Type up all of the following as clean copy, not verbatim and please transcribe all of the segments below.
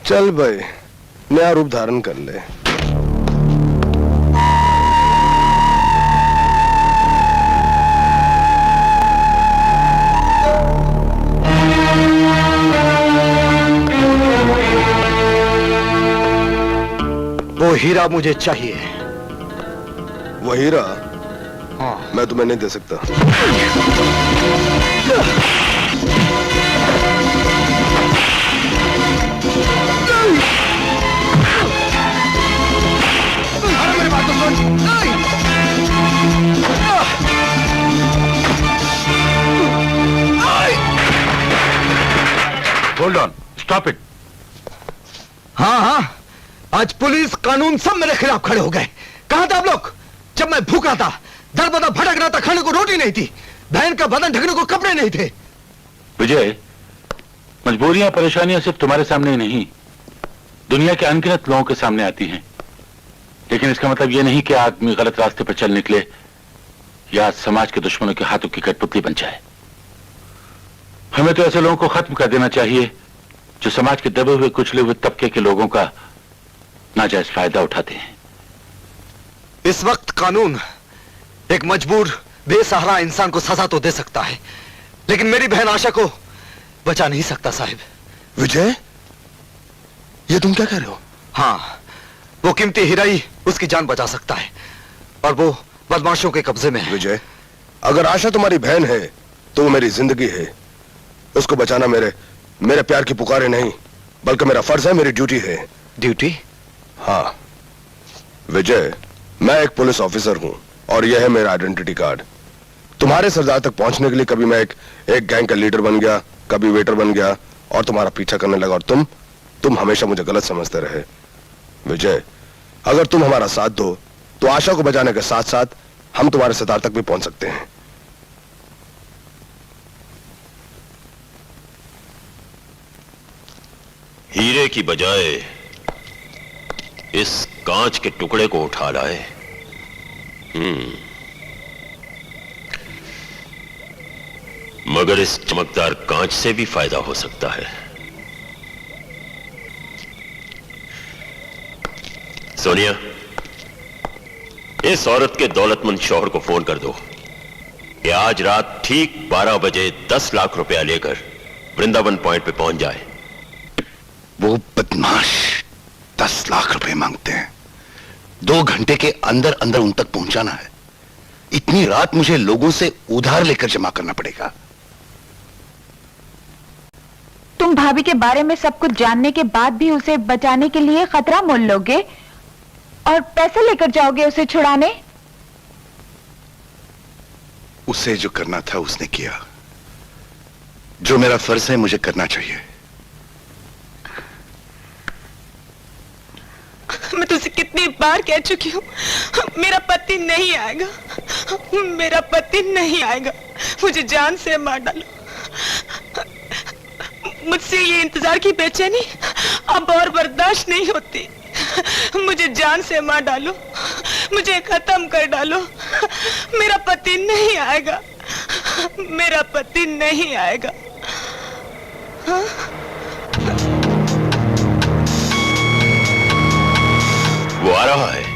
चल भाई, नया रूप धारण कर ले। वो हीरा मुझे चाहिए। वो हीरा? हाँ। मैं तुम्हें नहीं दे सकता। मेरी बात तो सुन। Hold on, stop it. हाँ हाँ, आज पुलिस कानून सब मेरे खिलाफ खड़े हो गए। कहां थे आप लोग जब मैं भूखा था, दर बदर भटक रहा था, खाने को रोटी नहीं थी, बहन का बदन ढकने को कपड़े नहीं थे। विजय, मजबूरियां परेशानियां सिर्फ तुम्हारे सामने ही नहीं, दुनिया के अनगिनत लोगों के सामने आती हैं। लेकिन इसका मतलब यह नहीं कि आदमी गलत रास्ते पर चल निकले या समाज के दुश्मनों के हाथों की कठपुतली बन जाए। हमें तो ऐसे लोगों को खत्म कर देना चाहिए जो समाज के दबे हुए कुचले हुए तबके के लोगों का नाजायज फायदा उठाते हैं। इस वक्त कानून एक मजबूर बेसहारा इंसान को सजा तो दे सकता है, लेकिन मेरी बहन आशा को बचा नहीं सकता साहिब। विजय, ये तुम क्या कह रहे हो? हाँ, वो कीमती हीरा ही उसकी जान बचा सकता है और वो बदमाशों के कब्जे में है। विजय, अगर आशा तुम्हारी बहन है तो वो मेरी जिंदगी है। उसको बचाना मेरे प्यार की पुकारे नहीं, बल्कि मेरा फर्ज है, मेरी ड्यूटी है। ड्यूटी? हाँ विजय, मैं एक पुलिस ऑफिसर हूं और यह है मेरा आइडेंटिटी कार्ड। तुम्हारे सरदार तक पहुंचने के लिए कभी मैं एक गैंग का लीडर बन गया, कभी वेटर बन गया और तुम्हारा पीछा करने लगा, और तुम हमेशा मुझे गलत समझते रहे। विजय, अगर तुम हमारा साथ दो तो आशा को बचाने के साथ साथ हम तुम्हारे सरदार तक भी पहुंच सकते हैं। हीरे की बजाय इस कांच के टुकड़े को उठा लाए। मगर इस चमकदार कांच से भी फायदा हो सकता है। सोनिया, इस औरत के दौलतमंद शौहर को फोन कर दो कि आज रात ठीक 12 बजे 10 लाख रुपया लेकर वृंदावन पॉइंट पे पहुंच जाए। वो बदमाश 10 लाख रुपए मांगते हैं। 2 घंटे के अंदर अंदर उन तक पहुंचाना है। इतनी रात मुझे लोगों से उधार लेकर जमा करना पड़ेगा। तुम भाभी के बारे में सब कुछ जानने के बाद भी उसे बचाने के लिए खतरा मोल लोगे और पैसे लेकर जाओगे उसे छुड़ाने? उसे जो करना था उसने किया। जो मेरा फर्ज है मुझे करना चाहिए। मैं तुझसे कितनी बार कह चुकी हूँ, मेरा पति नहीं आएगा, मेरा पति नहीं आएगा। मुझे जान से मार डालो। मुझसे ये इंतजार की बेचैनी अब और बर्दाश्त नहीं होती। मुझे जान से मार डालो, मुझे खत्म कर डालो। मेरा पति नहीं आएगा, मेरा पति नहीं आएगा। हाँ? वो आ रहा है।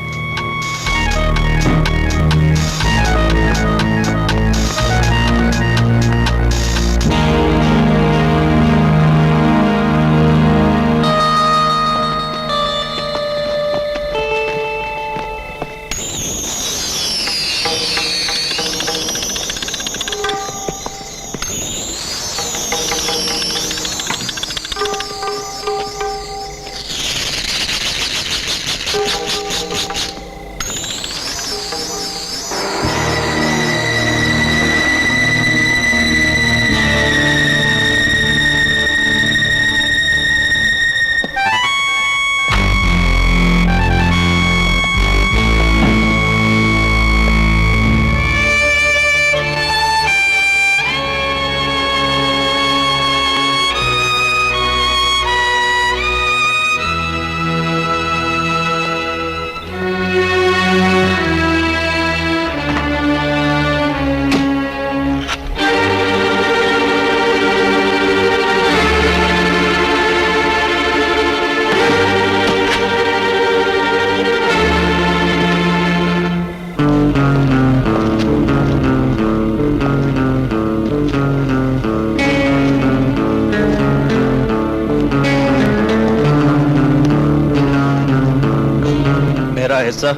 सर।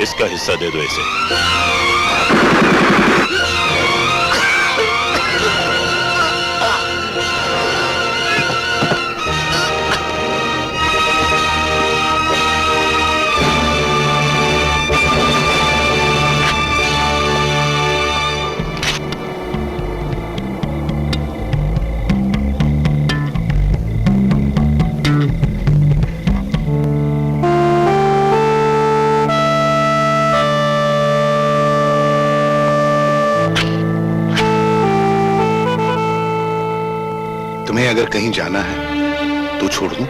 इसका हिस्सा दे दो इसे। तुम्हें अगर कहीं जाना है तो छोड़ दूं?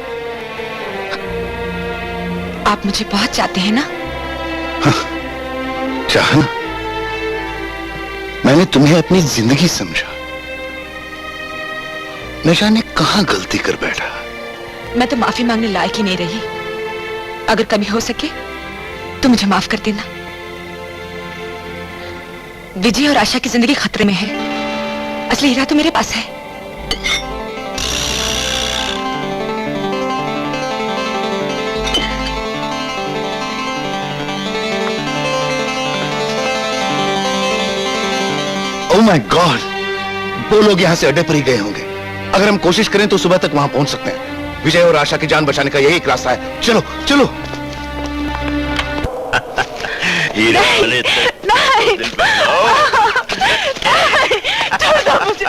आप मुझे बहुत चाहते हैं ना? चाहना? मैंने तुम्हें अपनी जिंदगी समझा, न जाने कहां गलती कर बैठा। मैं तो माफी मांगने लायक ही नहीं रही। अगर कभी हो सके तो मुझे माफ कर देना। विजय और आशा की जिंदगी खतरे में है। असली हीरा तो मेरे पास है। ओह माय गॉड, वो लोग यहां से अड्डे पर ही गए होंगे। अगर हम कोशिश करें तो सुबह तक वहां पहुंच सकते हैं। विजय और आशा की जान बचाने का यही एक रास्ता है। चलो चलो। हीरा वाले नहीं, दिल बनाओ। छोड़ दो मुझे।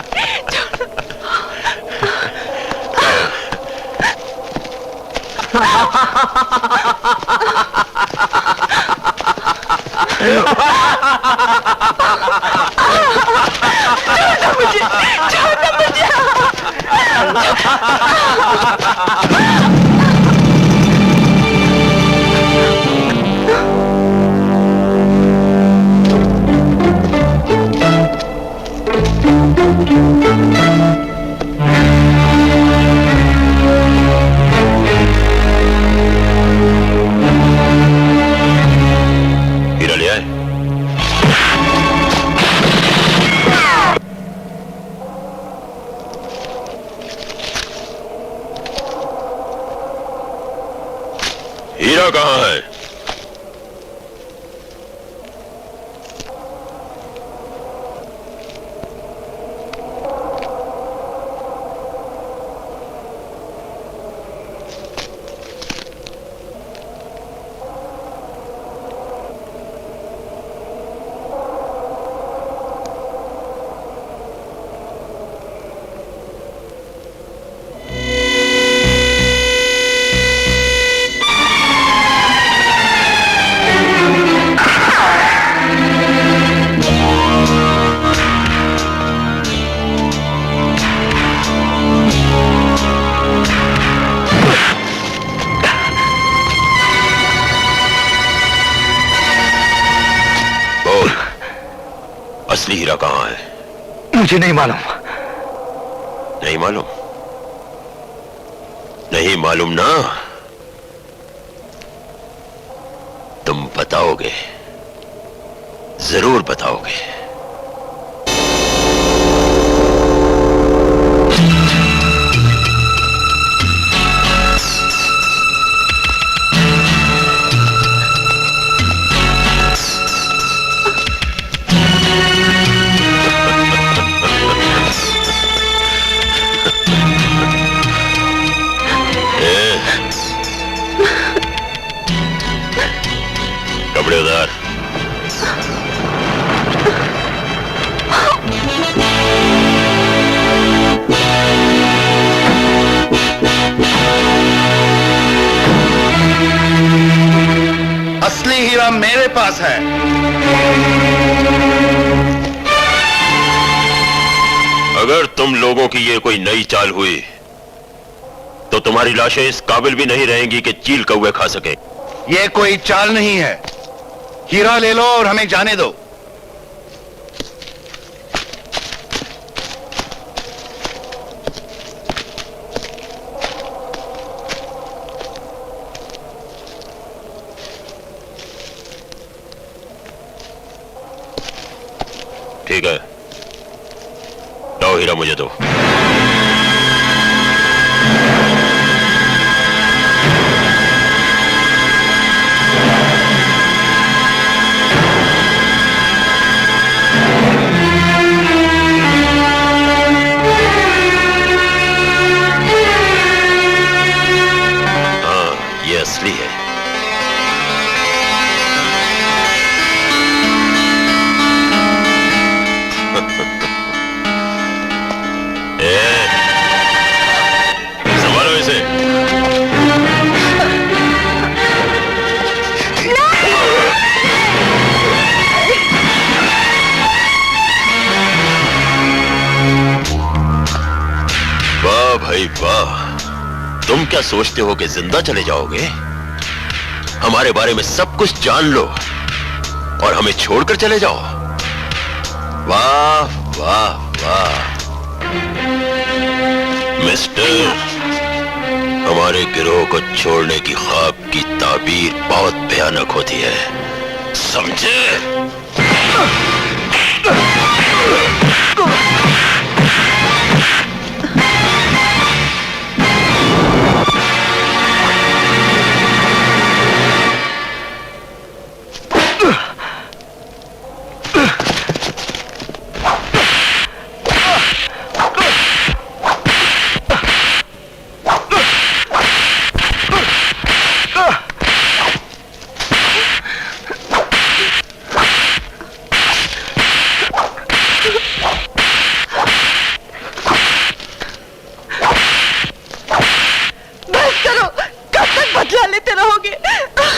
हीरा ले आए। हीरा कहाँ है? असली हीरा कहाँ है? मुझे नहीं मालूम। नहीं मालूम? नहीं मालूम ना? तुम बताओगे, जरूर बताओगे। कपड़े उतार। असली हीरा मेरे पास है। अगर तुम लोगों की ये कोई नई चाल हुई तो तुम्हारी लाशें इस काबिल भी नहीं रहेंगी कि चील कौवे खा सके। ये कोई चाल नहीं है। हीरा ले लो और हमें जाने दो। ठीक है, लाओ हीरा मुझे दो। क्या सोचते हो कि जिंदा चले जाओगे? हमारे बारे में सब कुछ जान लो और हमें छोड़कर चले जाओ? वाह वाह वाह मिस्टर, हमारे गिरोह को छोड़ने की ख्वाब की ताबीर बहुत भयानक होती है, समझे?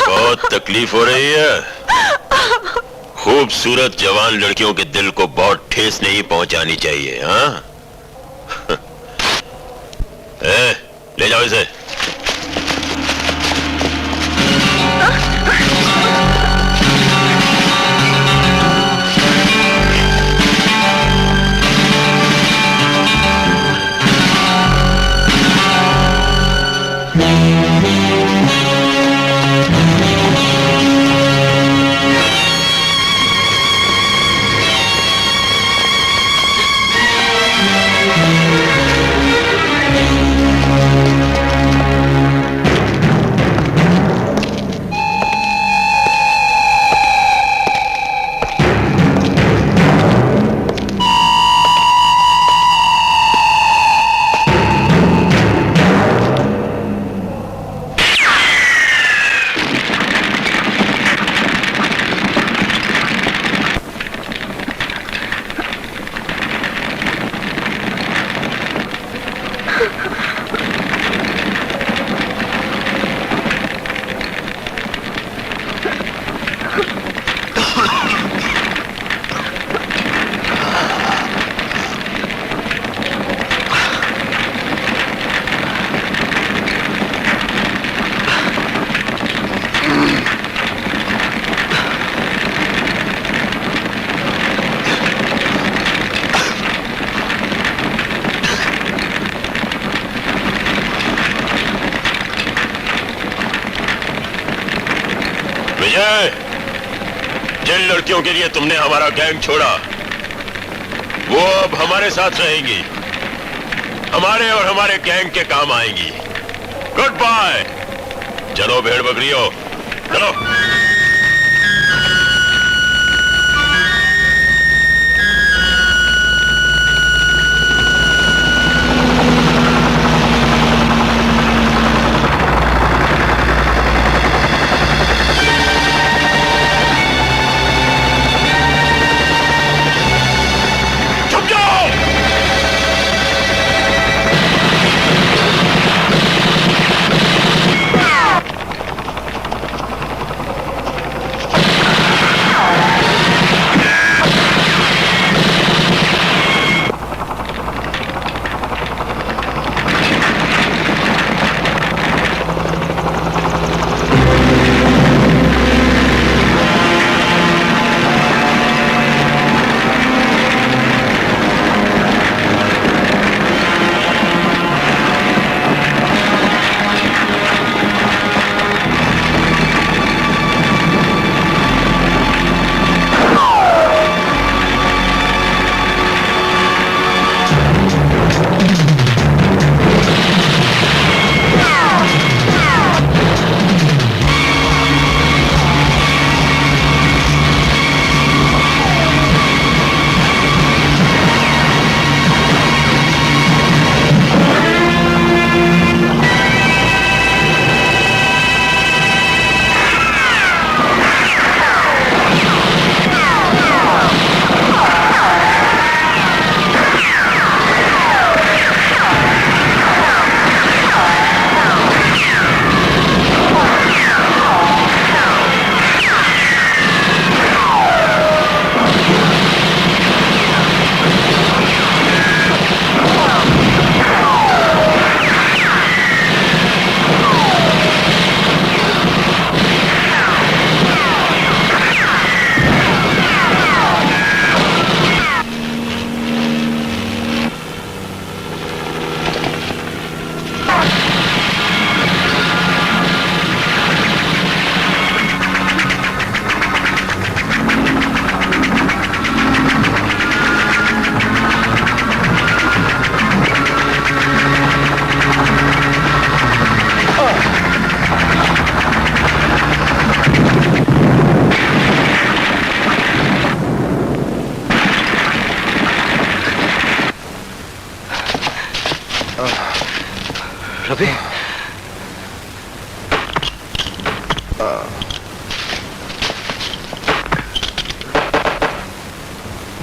बहुत तकलीफ हो रही है। खूबसूरत जवान लड़कियों के दिल को बहुत ठेस नहीं पहुंचानी चाहिए, हाँ? ले जाओ इसे। जिन लड़कियों के लिए तुमने हमारा गैंग छोड़ा वो अब हमारे साथ रहेंगी, हमारे और हमारे गैंग के काम आएंगी। Goodbye. चलो भेड़ बकरियों, चलो।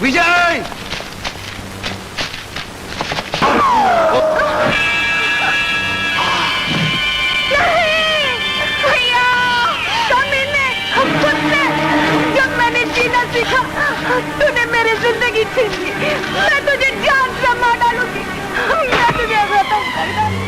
विजय भैया कमीने, कुत्ते, जब मैंने जीना सीखा तूने मेरी जिंदगी छीन ली। मैं तुझे जान से मार डालूंगी, मैं तुझे खत्म कर डालूंगी।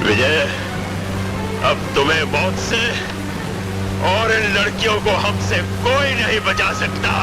विजय, अब तुम्हें मौत से और इन लड़कियों को हमसे कोई नहीं बचा सकता।